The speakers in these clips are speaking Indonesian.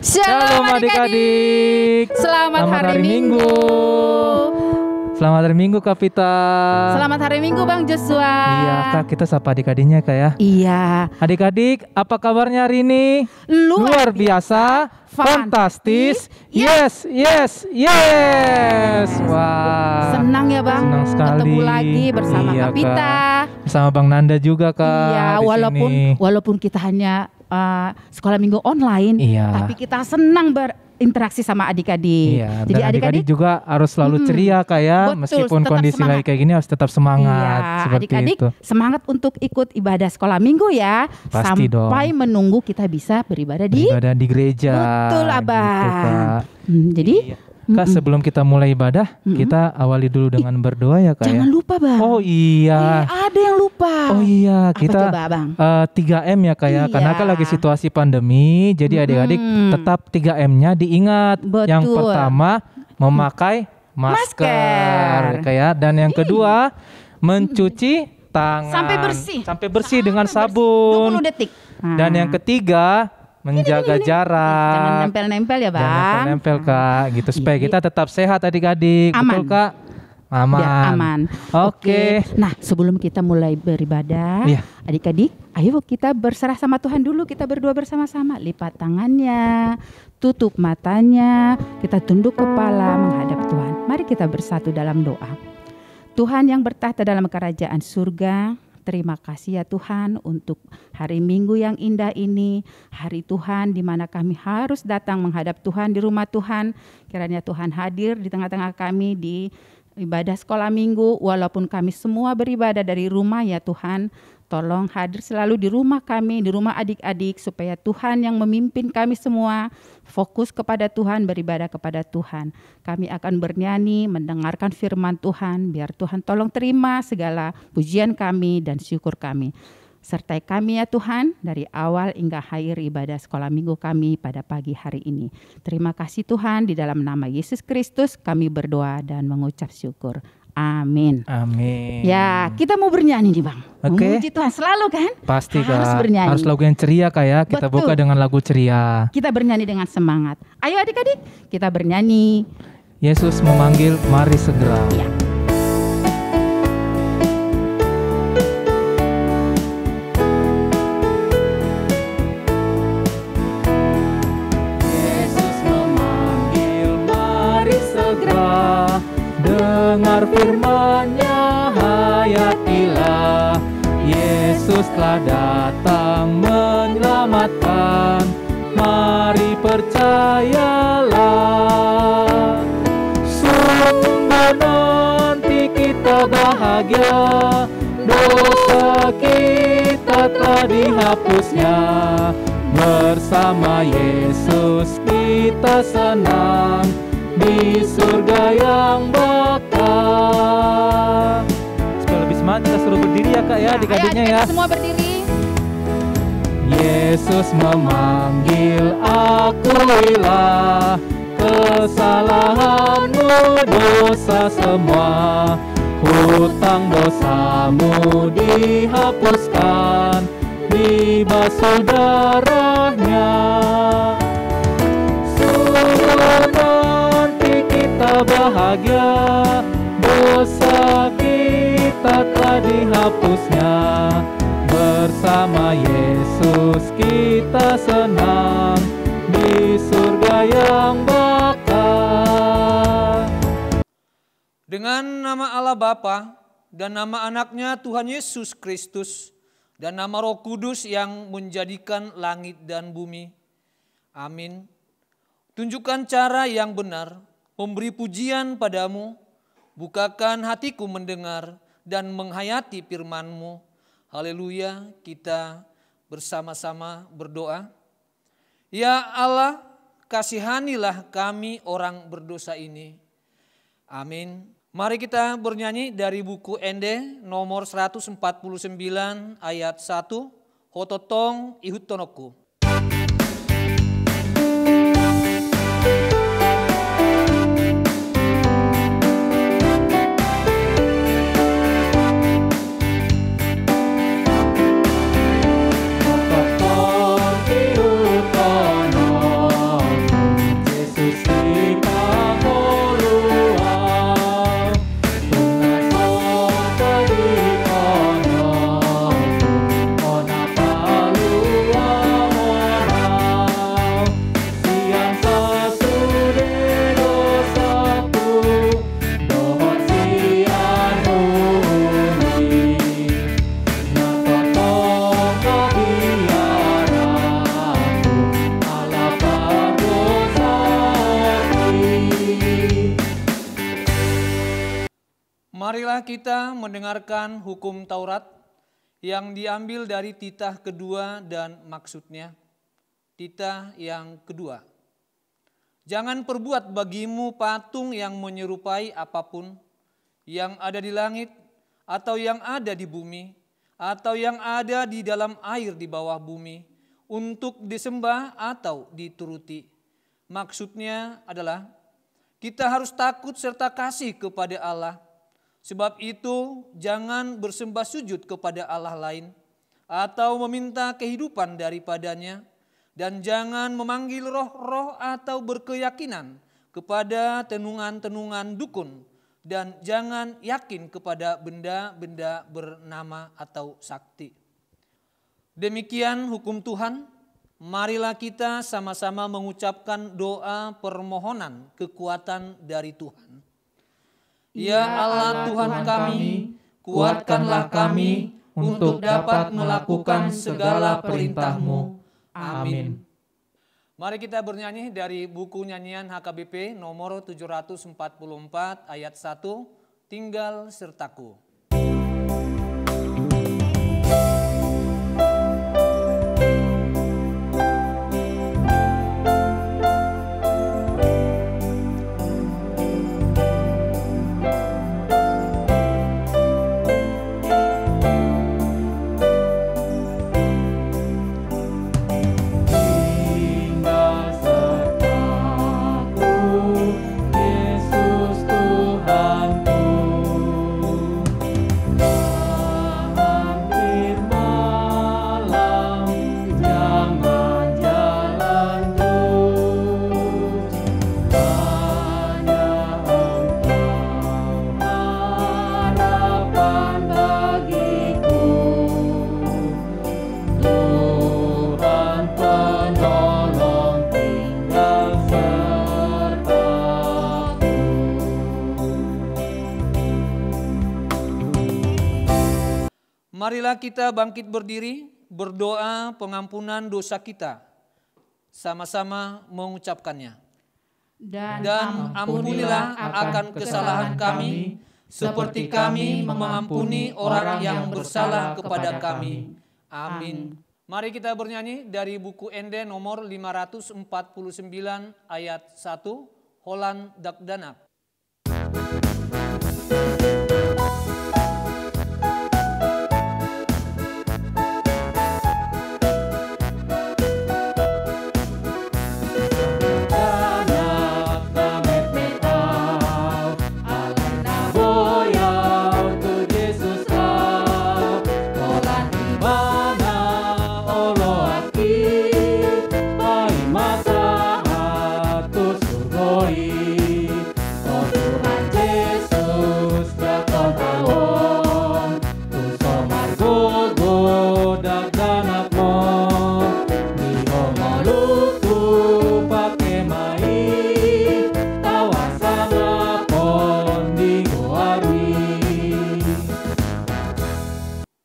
Shalom adik-adik. Selamat hari Minggu. Selamat hari Minggu Kak Vita. Selamat hari Minggu Bang Joshua. Iya Kak, kita sapa adik-adiknya Kak ya. Iya. Adik-adik, apa kabarnya hari ini? Luar biasa, fantastis. Yes. Wah. Senang ya Bang. Senang sekali. Ketemu lagi bersama Iya, Kak Vita. Kak. Bersama Bang Nanda juga Kak. Iya, di sini. walaupun kita hanya sekolah minggu online, Iya. tapi kita senang berinteraksi sama adik-adik. Iya, Jadi dan adik-adik juga harus selalu ceria Kak ya. Betul, Meskipun tetap kondisi semangat. lagi kayak gini harus tetap semangat. Iya, Seperti adik-adik itu. semangat untuk ikut ibadah sekolah minggu ya. Pasti sampai dong. menunggu kita bisa beribadah di Beribadah di gereja. Betul Abang. Gitu, Kak. Jadi Iya. Kak, sebelum kita mulai ibadah, kita awali dulu dengan berdoa ya Kak jangan ya. lupa Bang. Oh iya. Ada yang lupa. Oh iya, Apa kita coba, Bang? 3M ya Kak ya. Iya. Karena kan lagi situasi pandemi, jadi adik-adik tetap 3M-nya diingat. Betul. Yang pertama, memakai masker. Kak ya. Dan yang kedua, mencuci tangan. Sampai bersih. Dengan Sampai sabun. 20 detik. Dan yang ketiga, menjaga jarak. Jangan nempel-nempel ya Bang. Jangan nempel Kak, gitu supaya Iya. kita tetap sehat adik-adik. Aman. Betul Kak? Aman. Biar aman. Oke. Nah, sebelum kita mulai beribadah, Iya. adik-adik, ayo kita berserah sama Tuhan dulu. Kita berdoa bersama-sama. Lipat tangannya, tutup matanya, kita tunduk kepala menghadap Tuhan. Mari kita bersatu dalam doa. Tuhan yang bertahta dalam kerajaan surga, terima kasih ya Tuhan untuk hari Minggu yang indah ini. Hari Tuhan di mana kami harus datang menghadap Tuhan di rumah Tuhan. Kiranya Tuhan hadir di tengah-tengah kami di ibadah sekolah minggu. Walaupun kami semua beribadah dari rumah ya Tuhan. Tolong hadir selalu di rumah kami, di rumah adik-adik. Supaya Tuhan yang memimpin kami semua fokus kepada Tuhan, beribadah kepada Tuhan. Kami akan bernyanyi, mendengarkan firman Tuhan. Biar Tuhan tolong terima segala pujian kami dan syukur kami. Sertai kami ya Tuhan dari awal hingga akhir ibadah sekolah minggu kami pada pagi hari ini. Terima kasih Tuhan, di dalam nama Yesus Kristus kami berdoa dan mengucap syukur. Amin. Amin. Ya, kita mau bernyanyi nih Bang. Oke. Memuji Tuhan selalu kan? Pasti Kak. Harus bernyanyi. Harus lagu yang ceria Kak ya. Kita Betul. buka dengan lagu ceria. Kita bernyanyi dengan semangat. Ayo adik-adik, kita bernyanyi. Yesus memanggil, mari segera. Ya. Yesus memanggil, mari segera. Dengar firman-Nya, hayatilah. Yesus telah datang menyelamatkan. Mari percayalah. Sungguh nanti kita bahagia. Dosa kita telah dihapusnya. Bersama Yesus kita senang di surga yang bakal. Supaya lebih semangat kita suruh berdiri ya Kak ya, adik-adiknya ya. Ayo semua berdiri. Yesus memanggil, akuilah kesalahanmu, dosa semua. Hutang dosamu dihapuskan, dibasuh darahnya. Sungguh nanti kita bahagia, dosa kita telah dihapusnya. Bersama Yesus kita senang di surga yang bakal. Dengan nama Allah Bapa dan nama anaknya Tuhan Yesus Kristus dan nama Roh Kudus yang menjadikan langit dan bumi. Amin. Tunjukkan cara yang benar, memberi pujian padamu, bukakan hatiku mendengar dan menghayati firman-Mu. Haleluya, kita bersama-sama berdoa. Ya Allah, kasihanilah kami orang berdosa ini. Amin. Mari kita bernyanyi dari buku Ende nomor 149 ayat 1. Hototong ihutonoku. Marilah kita mendengarkan hukum Taurat yang diambil dari titah kedua dan maksudnya. Titah yang kedua. Jangan perbuat bagimu patung yang menyerupai apapun yang ada di langit atau yang ada di bumi atau yang ada di dalam air di bawah bumi untuk disembah atau dituruti. Maksudnya adalah kita harus takut serta kasih kepada Allah. Sebab itu jangan bersembah sujud kepada Allah lain atau meminta kehidupan daripadanya, dan jangan memanggil roh-roh atau berkeyakinan kepada tenungan-tenungan dukun, dan jangan yakin kepada benda-benda bernama atau sakti. Demikian hukum Tuhan. Marilah kita sama-sama mengucapkan doa permohonan kekuatan dari Tuhan. Ya Allah Tuhan kami, kuatkanlah kami untuk dapat melakukan segala perintah-Mu. Amin. Mari kita bernyanyi dari buku nyanyian HKBP nomor 744 ayat 1, Tinggal Sertaku. Marilah kita bangkit berdiri, berdoa pengampunan dosa kita. Sama-sama mengucapkannya. Dan ampunilah akan kesalahan kami, seperti kami mengampuni orang yang bersalah kepada kami. Amin. Mari kita bernyanyi dari buku Ende nomor 549 ayat 1, Holland Dakdanak.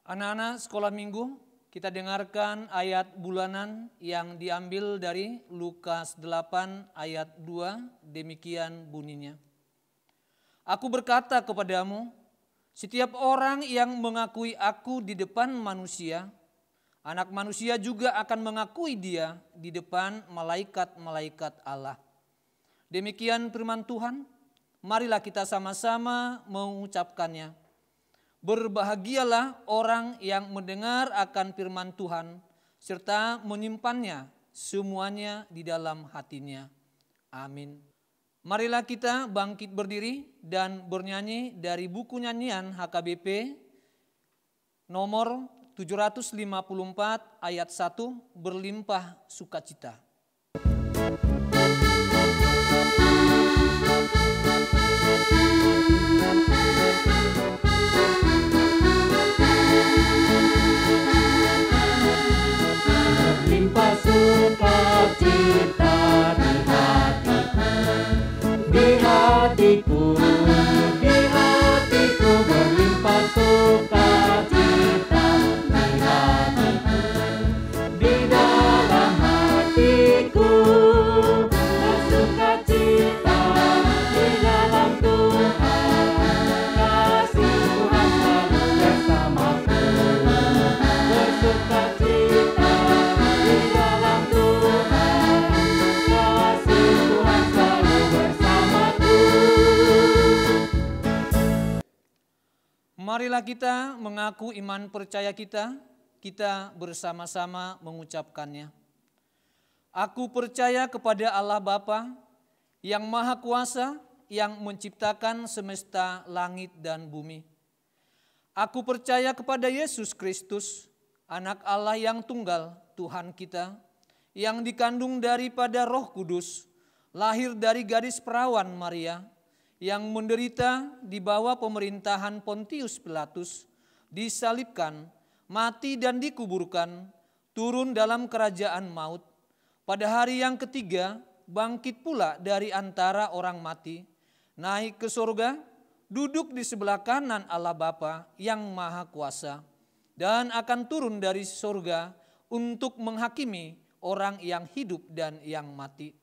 Anak-anak sekolah minggu, kita dengarkan ayat bulanan yang diambil dari Lukas 8 ayat 2, demikian bunyinya. Aku berkata kepadamu, setiap orang yang mengakui aku di depan manusia, Anak Manusia juga akan mengakui dia di depan malaikat-malaikat Allah. Demikian firman Tuhan, marilah kita sama-sama mengucapkannya. Berbahagialah orang yang mendengar akan firman Tuhan, serta menyimpannya semuanya di dalam hatinya. Amin. Marilah kita bangkit berdiri dan bernyanyi dari buku nyanyian HKBP nomor 754 ayat 1, Berlimpah Sukacita. Berlimpah sukacita di hatiku, di hatiku berlimpah sukacita di hatiku, di dalam hatiku bersukacita di dalam Tuhan kasih. Marilah kita mengaku iman percaya kita bersama-sama mengucapkannya. Aku percaya kepada Allah Bapa yang Maha Kuasa, yang menciptakan semesta langit dan bumi. Aku percaya kepada Yesus Kristus, Anak Allah yang tunggal, Tuhan kita, yang dikandung daripada Roh Kudus, lahir dari gadis perawan Maria, yang menderita di bawah pemerintahan Pontius Pilatus, disalibkan, mati dan dikuburkan, turun dalam kerajaan maut. Pada hari yang ketiga, bangkit pula dari antara orang mati, naik ke surga, duduk di sebelah kanan Allah Bapa yang Maha Kuasa, dan akan turun dari surga untuk menghakimi orang yang hidup dan yang mati.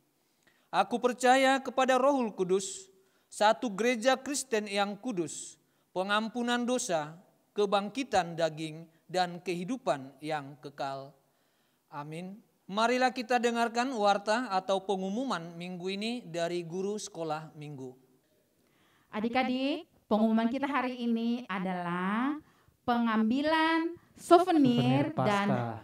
Aku percaya kepada Rohul Kudus, satu gereja Kristen yang kudus, pengampunan dosa, kebangkitan daging, dan kehidupan yang kekal. Amin. Marilah kita dengarkan warta atau pengumuman minggu ini dari guru sekolah minggu. Adik-adik, pengumuman kita hari ini adalah pengambilan souvenir dan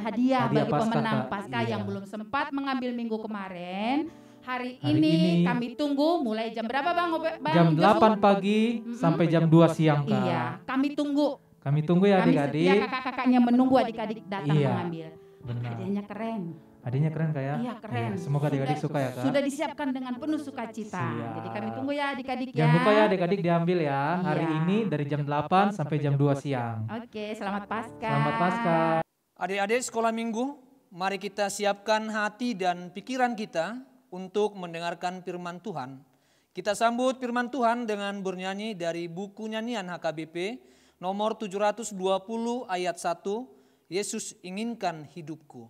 hadiah bagi pemenang Paskah yang belum sempat mengambil minggu kemarin. Hari ini kami tunggu mulai jam berapa Bang? Jam 8 pagi sampai jam 2 siang, Kak. Iya, kami tunggu. Kami tunggu ya adik-adik. Ya, kakak-kakaknya menunggu adik-adik datang mengambil. Benar. Hadiahnya keren. Hadiahnya keren Kak ya? Iya, keren. Iya, semoga adik-adik suka ya Kak. Sudah disiapkan dengan penuh sukacita. Siap. Jadi kami tunggu ya adik-adik ya. Jangan lupa ya adik-adik diambil ya. Hari Iya. ini dari jam 8 sampai jam 2 siang. Oke, selamat Paskah. Selamat Paskah. Adik-adik sekolah minggu, mari kita siapkan hati dan pikiran kita untuk mendengarkan firman Tuhan. Kita sambut firman Tuhan dengan bernyanyi dari buku nyanyian HKBP nomor 720 ayat 1, Yesus inginkan hidupku.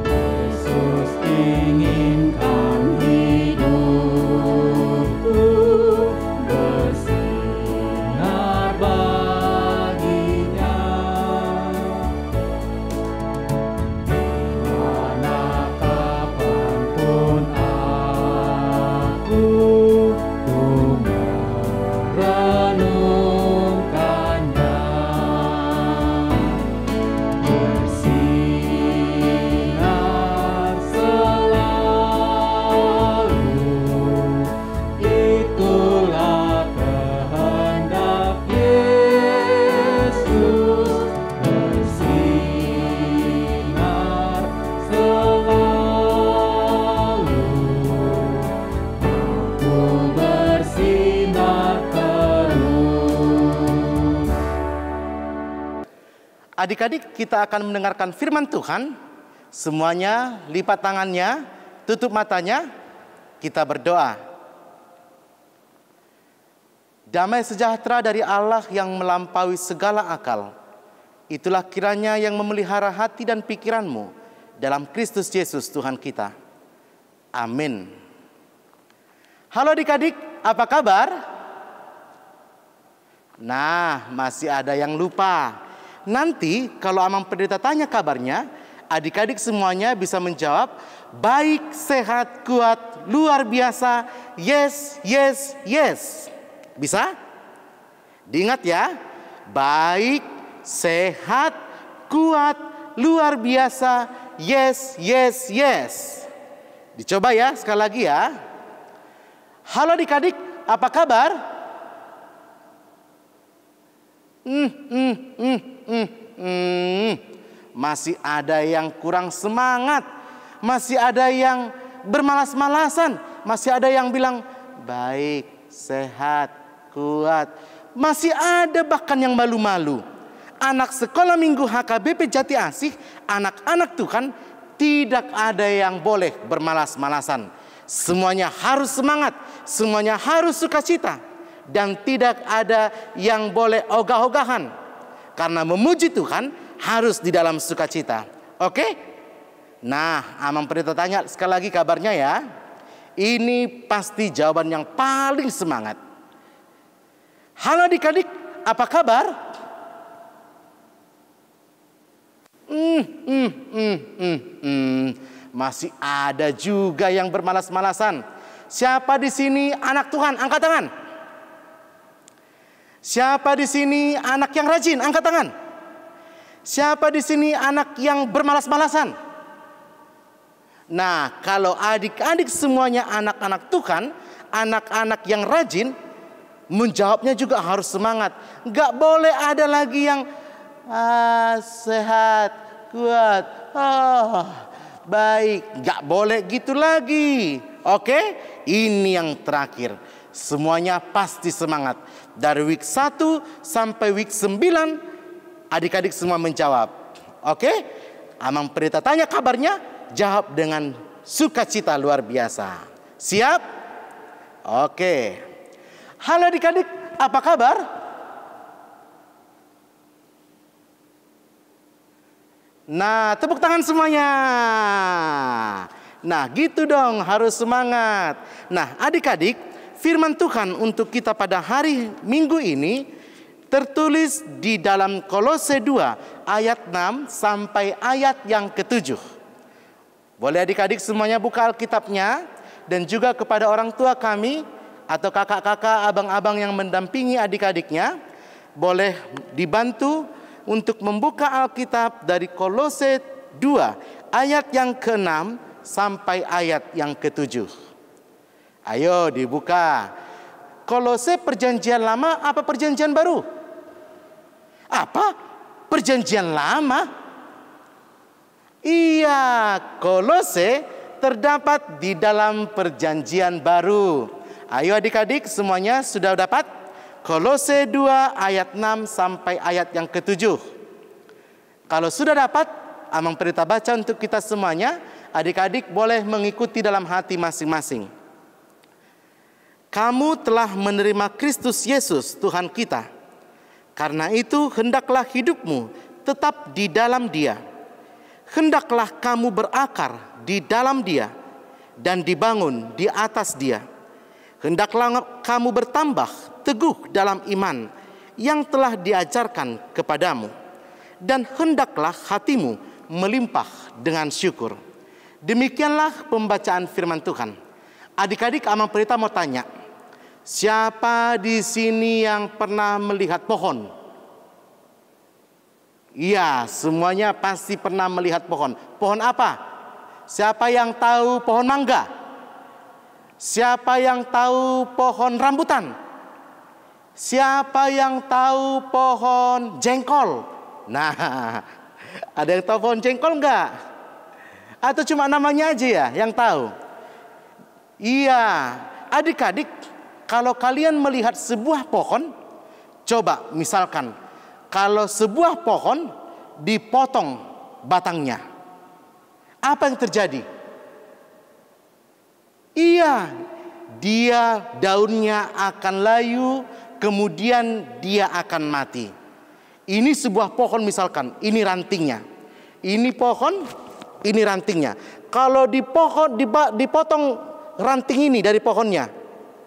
Yesus inginkan hidupku bersinar baginya. Dimana kapanpun aku merenungkannya, bersinar selalu, itulah kehendak Yesus. Bersinar selalu, aku bersinar terus. Adik-adik, kita akan mendengarkan firman Tuhan. Semuanya lipat tangannya, tutup matanya, kita berdoa. Damai sejahtera dari Allah yang melampaui segala akal, itulah kiranya yang memelihara hati dan pikiranmu dalam Kristus Yesus Tuhan kita. Amin. Halo adik-adik, apa kabar? Nah, masih ada yang lupa. Nanti kalau Amang Pendeta tanya kabarnya, adik-adik semuanya bisa menjawab, baik, sehat, kuat, luar biasa, yes, yes, yes. Bisa? Diingat ya, baik, sehat, kuat, luar biasa, yes, yes, yes. Dicoba ya, sekali lagi ya. Halo adik-adik, apa kabar? Masih ada yang kurang semangat, masih ada yang bermalas-malasan, masih ada yang bilang baik, sehat, kuat, masih ada bahkan yang malu-malu. Anak sekolah minggu HKBP Jati Asih, anak-anak Tuhan, tidak ada yang boleh bermalas-malasan. Semuanya harus semangat, semuanya harus sukacita, dan tidak ada yang boleh ogah-ogahan. Karena memuji Tuhan harus di dalam sukacita. Oke? Nah, Amang Pendeta tanya sekali lagi kabarnya ya. Ini pasti jawaban yang paling semangat. Halo adik-adik, apa kabar? Masih ada juga yang bermalas-malasan. Siapa di sini anak Tuhan? Angkat tangan. Siapa di sini anak yang rajin? Angkat tangan. Siapa di sini anak yang bermalas-malasan? Nah, kalau adik-adik semuanya anak-anak Tuhan, anak-anak yang rajin, menjawabnya juga harus semangat. Gak boleh ada lagi yang sehat, kuat, baik. Gak boleh gitu lagi. Oke, ini yang terakhir. Semuanya pasti semangat. Dari week 1 sampai week 9, adik-adik semua menjawab. Oke, Amang Pendeta tanya kabarnya, jawab dengan sukacita luar biasa. Siap? Oke. Halo adik-adik, apa kabar? Nah, tepuk tangan semuanya. Nah, gitu dong, harus semangat. Nah, adik-adik, firman Tuhan untuk kita pada hari Minggu ini tertulis di dalam Kolose 2 ayat 6 sampai ayat yang ke-7. Boleh adik-adik semuanya buka Alkitabnya, dan juga kepada orang tua kami atau kakak-kakak, abang-abang yang mendampingi adik-adiknya, boleh dibantu untuk membuka Alkitab dari Kolose 2 ayat yang ke-6 sampai ayat yang ke-7. Ayo dibuka. Kolose perjanjian lama apa perjanjian baru? Apa? Perjanjian lama? Iya, Kolose terdapat di dalam perjanjian baru. Ayo adik-adik semuanya sudah dapat? Kolose 2 ayat 6 sampai ayat yang ke-7. Kalau sudah dapat, Amang Pendeta baca untuk kita semuanya. Adik-adik boleh mengikuti dalam hati masing-masing. Kamu telah menerima Kristus Yesus Tuhan kita. Karena itu hendaklah hidupmu tetap di dalam Dia. Hendaklah kamu berakar di dalam Dia dan dibangun di atas Dia. Hendaklah kamu bertambah teguh dalam iman yang telah diajarkan kepadamu. Dan hendaklah hatimu melimpah dengan syukur. Demikianlah pembacaan firman Tuhan. Adik-adik, Amang Pendeta mau tanya, siapa di sini yang pernah melihat pohon? Iya, semuanya pasti pernah melihat pohon. Pohon apa? Siapa yang tahu pohon mangga? Siapa yang tahu pohon rambutan? Siapa yang tahu pohon jengkol? Nah, ada yang tahu pohon jengkol enggak? Atau cuma namanya aja ya yang tahu? Iya, adik-adik, kalau kalian melihat sebuah pohon, coba misalkan kalau sebuah pohon dipotong batangnya, apa yang terjadi? Iya, dia daunnya akan layu, kemudian dia akan mati. Ini sebuah pohon misalkan, ini rantingnya. Ini pohon, ini rantingnya. Kalau dipotong ranting ini dari pohonnya,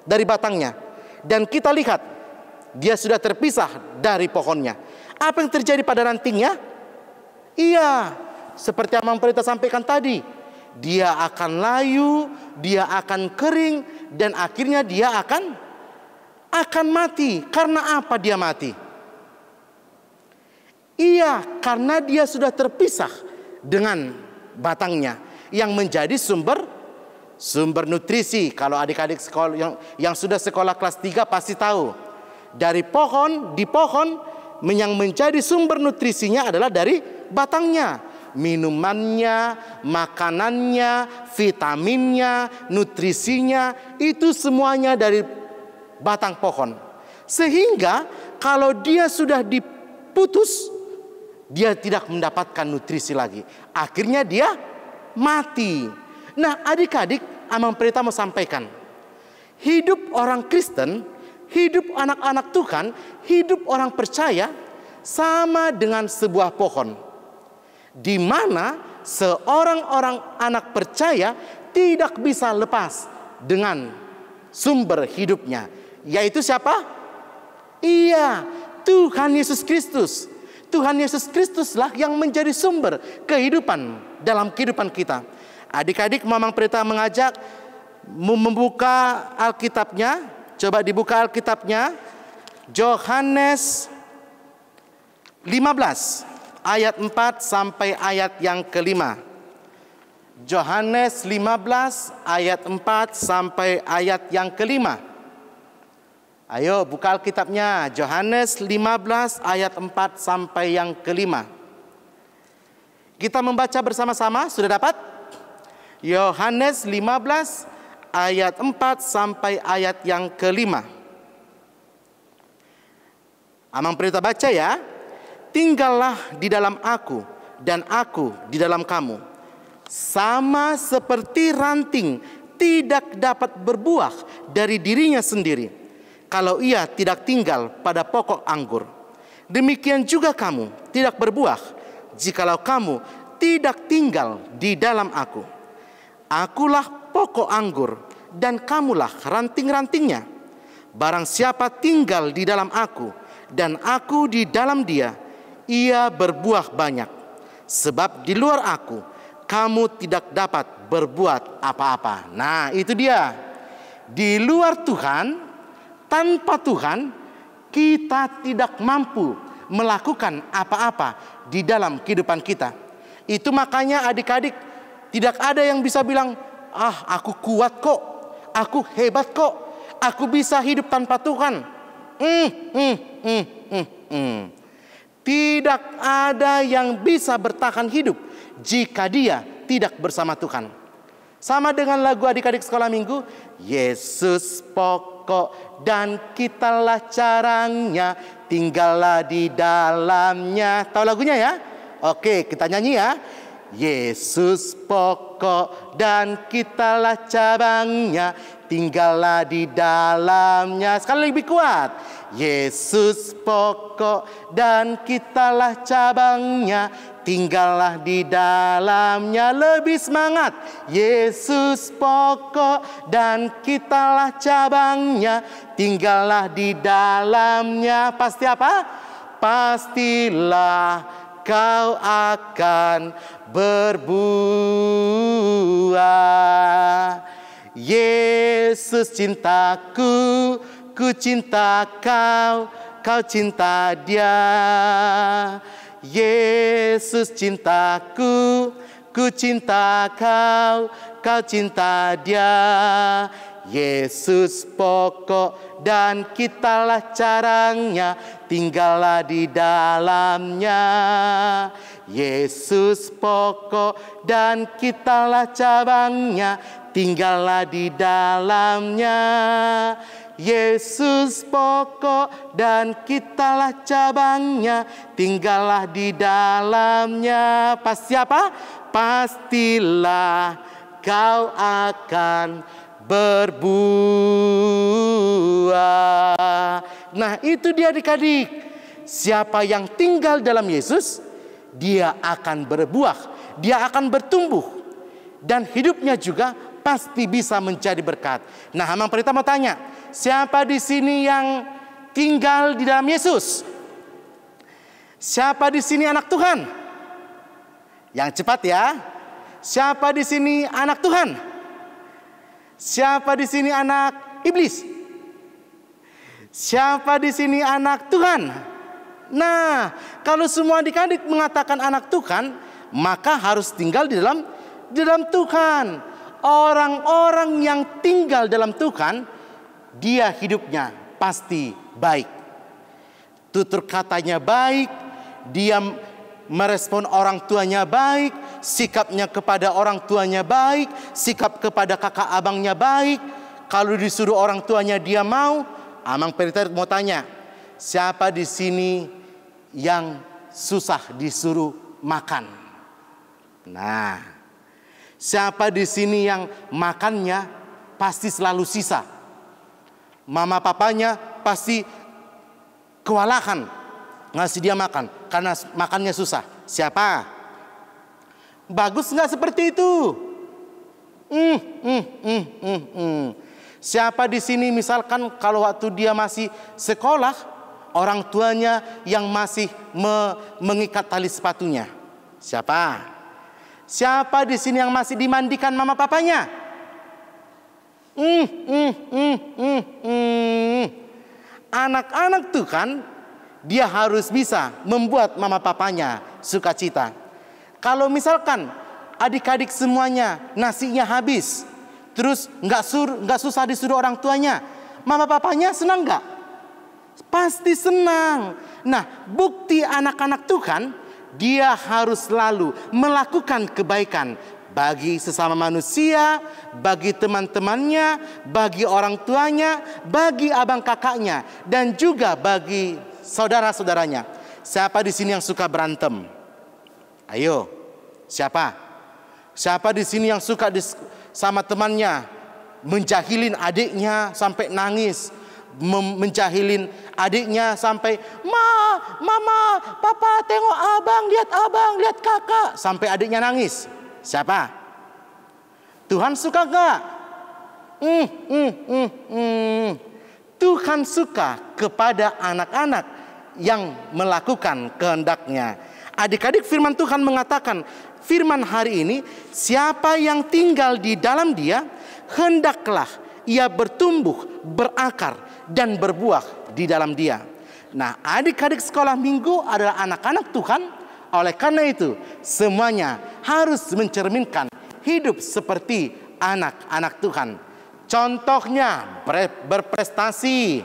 dari batangnya, dan kita lihat dia sudah terpisah dari pohonnya. Apa yang terjadi pada rantingnya? Iya, seperti yang Amang Pendeta sampaikan tadi, dia akan layu, dia akan kering, dan akhirnya dia akan mati. Karena apa dia mati? Iya, karena dia sudah terpisah dengan batangnya yang menjadi sumber nutrisi. Kalau adik-adik sekolah yang sudah sekolah kelas 3 pasti tahu. Dari pohon, di pohon yang menjadi sumber nutrisinya adalah dari batangnya. Minumannya, makanannya, vitaminnya, nutrisinya, itu semuanya dari batang pohon. Sehingga kalau dia sudah diputus, dia tidak mendapatkan nutrisi lagi. Akhirnya dia mati. Nah, adik-adik, Amang Pendeta mau sampaikan, hidup orang Kristen, hidup anak-anak Tuhan, hidup orang percaya sama dengan sebuah pohon, di mana seorang anak percaya tidak bisa lepas dengan sumber hidupnya. Yaitu siapa? Iya, Tuhan Yesus Kristus. Tuhan Yesus Kristuslah yang menjadi sumber kehidupan dalam kehidupan kita. Adik-adik, Mamang Pendeta mengajak membuka Alkitabnya. Coba dibuka Alkitabnya. Yohanes 15 ayat 4 sampai ayat yang ke-5. Yohanes 15 ayat 4 sampai ayat yang ke-5. Ayo buka Alkitabnya. Yohanes 15 ayat 4 sampai yang ke-5. Kita membaca bersama-sama, sudah dapat? Yohanes 15 ayat 4 sampai ayat yang ke-5. Amang Pendeta baca ya. Tinggallah di dalam aku dan aku di dalam kamu. Sama seperti ranting tidak dapat berbuah dari dirinya sendiri kalau ia tidak tinggal pada pokok anggur. Demikian juga kamu tidak berbuah jikalau kamu tidak tinggal di dalam aku. Akulah pokok anggur dan kamulah ranting-rantingnya. Barang siapa tinggal di dalam aku dan aku di dalam dia, ia berbuah banyak. Sebab di luar aku, kamu tidak dapat berbuat apa-apa. Nah, itu dia. Di luar Tuhan, tanpa Tuhan, kita tidak mampu melakukan apa-apa di dalam kehidupan kita. Itu makanya adik-adik, tidak ada yang bisa bilang, aku kuat kok, aku hebat kok, aku bisa hidup tanpa Tuhan. Tidak ada yang bisa bertahan hidup jika dia tidak bersama Tuhan. Sama dengan lagu adik-adik sekolah minggu, Yesus pokok dan kitalah caranya, tinggallah di dalamnya. Tahu lagunya ya? Oke, kita nyanyi ya. Yesus pokok dan kitalah cabangnya, tinggallah di dalamnya. Sekali lebih kuat. Yesus pokok dan kitalah cabangnya, tinggallah di dalamnya. Lebih semangat. Yesus pokok dan kitalah cabangnya, tinggallah di dalamnya. Pasti apa? Pastilah kau akan berbuah. Yesus cintaku, ku cinta kau, kau cinta dia. Yesus cintaku, ku cinta kau, kau cinta dia. Yesus pokok dan kitalah caranya, tinggallah di dalamnya. Yesus pokok dan kitalah cabangnya, tinggallah di dalamnya. Yesus pokok dan kitalah cabangnya, tinggallah di dalamnya. Pasti apa? Pastilah kau akan berbuah. Nah, itu dia adik-adik. Siapa yang tinggal dalam Yesus, dia akan berbuah, dia akan bertumbuh, dan hidupnya juga pasti bisa menjadi berkat. Nah, Amang Pendeta mau tanya, siapa di sini yang tinggal di dalam Yesus? Siapa di sini anak Tuhan? Yang cepat ya. Siapa di sini anak Tuhan? Siapa di sini anak iblis? Siapa di sini anak Tuhan? Nah, kalau semua adik-adik mengatakan anak Tuhan, maka harus tinggal di dalam Tuhan. Orang-orang yang tinggal dalam Tuhan, dia hidupnya pasti baik. Tutur katanya baik, dia merespon orang tuanya baik, sikapnya kepada orang tuanya baik, sikap kepada kakak abangnya baik. Kalau disuruh orang tuanya dia mau. Amang Pendeta mau tanya, siapa di sini yang susah disuruh makan? Nah, siapa di sini yang makannya pasti selalu sisa? Mama papanya pasti kewalahan ngasih dia makan karena makannya susah. Siapa? Bagus nggak seperti itu? Siapa di sini misalkan kalau waktu dia masih sekolah, orang tuanya yang masih mengikat tali sepatunya? Siapa? Siapa di sini yang masih dimandikan mama papanya? Anak-anak tuh kan, dia harus bisa membuat mama papanya sukacita. Kalau misalkan adik-adik semuanya nasinya habis, terus nggak susah disuruh orang tuanya, mama papanya senang nggak? Pasti senang. Nah, bukti anak-anak tuh kan, dia harus selalu melakukan kebaikan bagi sesama manusia, bagi teman-temannya, bagi orang tuanya, bagi abang kakaknya, dan juga bagi saudara-saudaranya. Siapa di sini yang suka berantem? Ayo, siapa? Siapa di sini yang suka sama temannya menjahilin adiknya sampai nangis, menjahilin adiknya sampai mama, papa tengok abang, lihat kakak, sampai adiknya nangis? Siapa? Tuhan suka gak? Tuhan suka kepada anak-anak yang melakukan kehendaknya. Adik-adik, firman Tuhan mengatakan, firman hari ini, siapa yang tinggal di dalam dia, hendaklah ia bertumbuh, berakar, dan berbuah di dalam dia. Nah, adik-adik sekolah minggu adalah anak-anak Tuhan. Oleh karena itu, semuanya harus mencerminkan hidup seperti anak-anak Tuhan. Contohnya, berprestasi.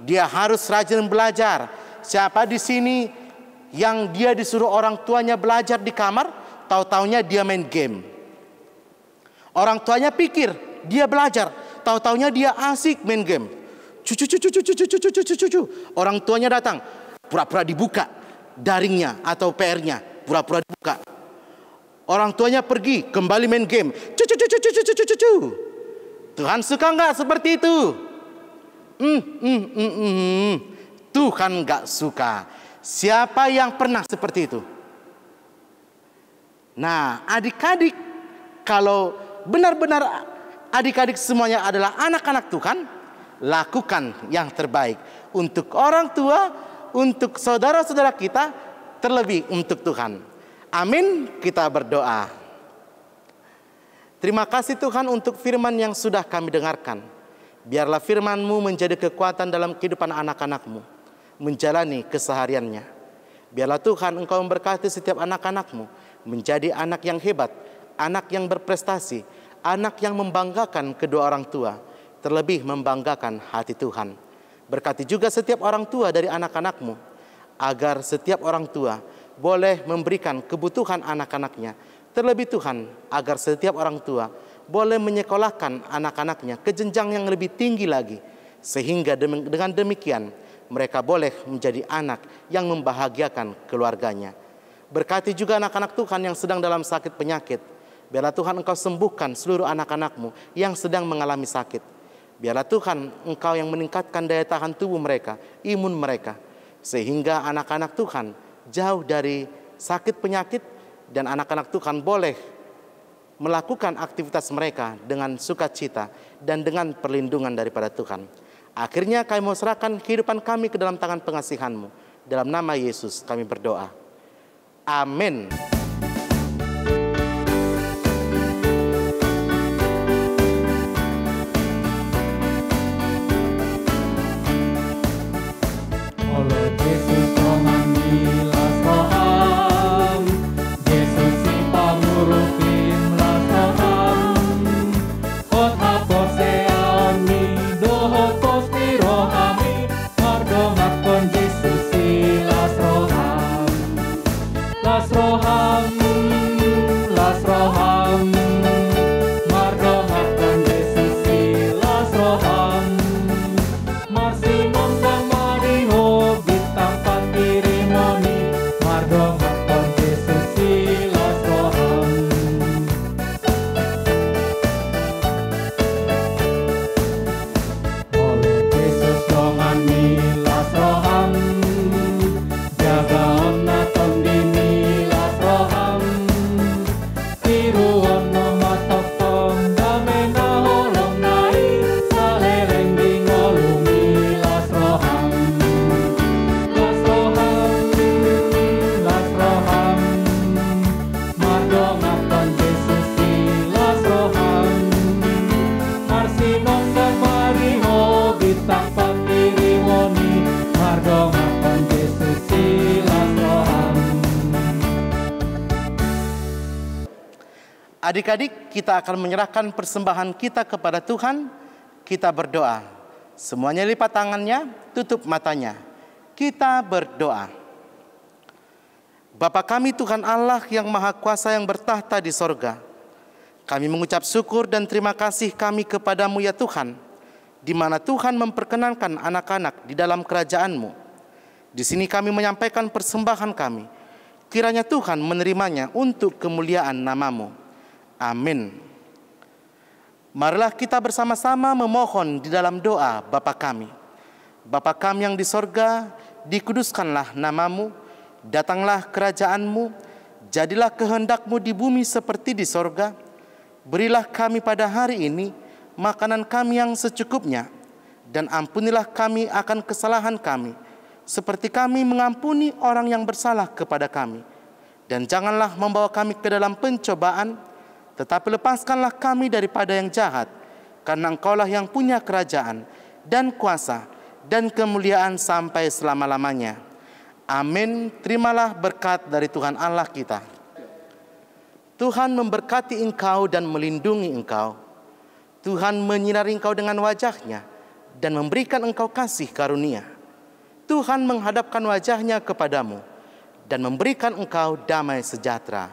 Dia harus rajin belajar. Siapa di sini yang dia disuruh orang tuanya belajar di kamar, tahu-taunya dia main game? Orang tuanya pikir dia belajar, tahu-taunya dia asik main game. Cucu. Orang tuanya datang, pura-pura dibuka daringnya atau PR-nya, pura-pura dibuka. Orang tuanya pergi, kembali main game. Tuhan suka nggak seperti itu? Tuhan nggak suka. Siapa yang pernah seperti itu? Nah, adik-adik, kalau benar-benar adik-adik semuanya adalah anak-anak Tuhan, lakukan yang terbaik untuk orang tua, untuk saudara-saudara kita, terlebih untuk Tuhan. Amin. Kita berdoa. Terima kasih Tuhan untuk firman yang sudah kami dengarkan. Biarlah firman-Mu menjadi kekuatan dalam kehidupan anak-anak-Mu menjalani kesehariannya. Biarlah Tuhan Engkau memberkati setiap anak-anak-Mu menjadi anak yang hebat, anak yang berprestasi, anak yang membanggakan kedua orang tua, terlebih membanggakan hati Tuhan. Berkati juga setiap orang tua dari anak-anak-Mu, agar setiap orang tua boleh memberikan kebutuhan anak-anaknya. Terlebih Tuhan, agar setiap orang tua boleh menyekolahkan anak-anaknya ke jenjang yang lebih tinggi lagi. Sehingga dengan demikian, mereka boleh menjadi anak yang membahagiakan keluarganya. Berkati juga anak-anak Tuhan yang sedang dalam sakit penyakit. Biarlah Tuhan Engkau sembuhkan seluruh anak-anak-Mu yang sedang mengalami sakit. Biarlah Tuhan Engkau yang meningkatkan daya tahan tubuh mereka, imun mereka. Sehingga anak-anak Tuhan jauh dari sakit penyakit, dan anak-anak Tuhan boleh melakukan aktivitas mereka dengan sukacita dan dengan perlindungan daripada Tuhan. Akhirnya kami mau serahkan kehidupan kami ke dalam tangan pengasihan-Mu. Dalam nama Yesus kami berdoa. Amin. Las rojas Adik-adik, kita akan menyerahkan persembahan kita kepada Tuhan. Kita berdoa. Semuanya lipat tangannya, tutup matanya. Kita berdoa. Bapa kami Tuhan Allah yang Maha Kuasa yang bertahta di sorga, kami mengucap syukur dan terima kasih kami kepadamu ya Tuhan, di mana Tuhan memperkenankan anak-anak di dalam kerajaan-Mu. Di sini kami menyampaikan persembahan kami. Kiranya Tuhan menerimanya untuk kemuliaan nama-Mu. Amin. Marilah kita bersama-sama memohon di dalam doa Bapa kami. Bapa kami yang di sorga, dikuduskanlah nama-Mu, datanglah kerajaan-Mu, jadilah kehendak-Mu di bumi seperti di sorga. Berilah kami pada hari ini makanan kami yang secukupnya, dan ampunilah kami akan kesalahan kami, seperti kami mengampuni orang yang bersalah kepada kami. Dan janganlah membawa kami ke dalam pencobaan, tetapi lepaskanlah kami daripada yang jahat, karena Engkaulah yang punya kerajaan dan kuasa dan kemuliaan sampai selama-lamanya. Amin. Terimalah berkat dari Tuhan Allah kita. Tuhan memberkati engkau dan melindungi engkau. Tuhan menyinari engkau dengan wajah-Nya dan memberikan engkau kasih karunia. Tuhan menghadapkan wajah-Nya kepadamu dan memberikan engkau damai sejahtera.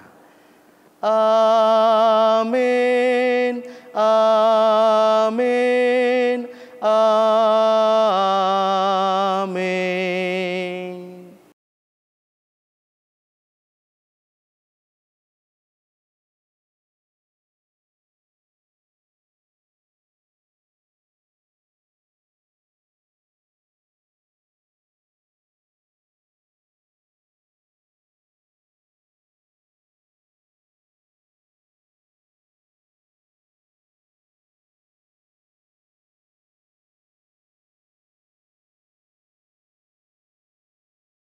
Amin. Amin.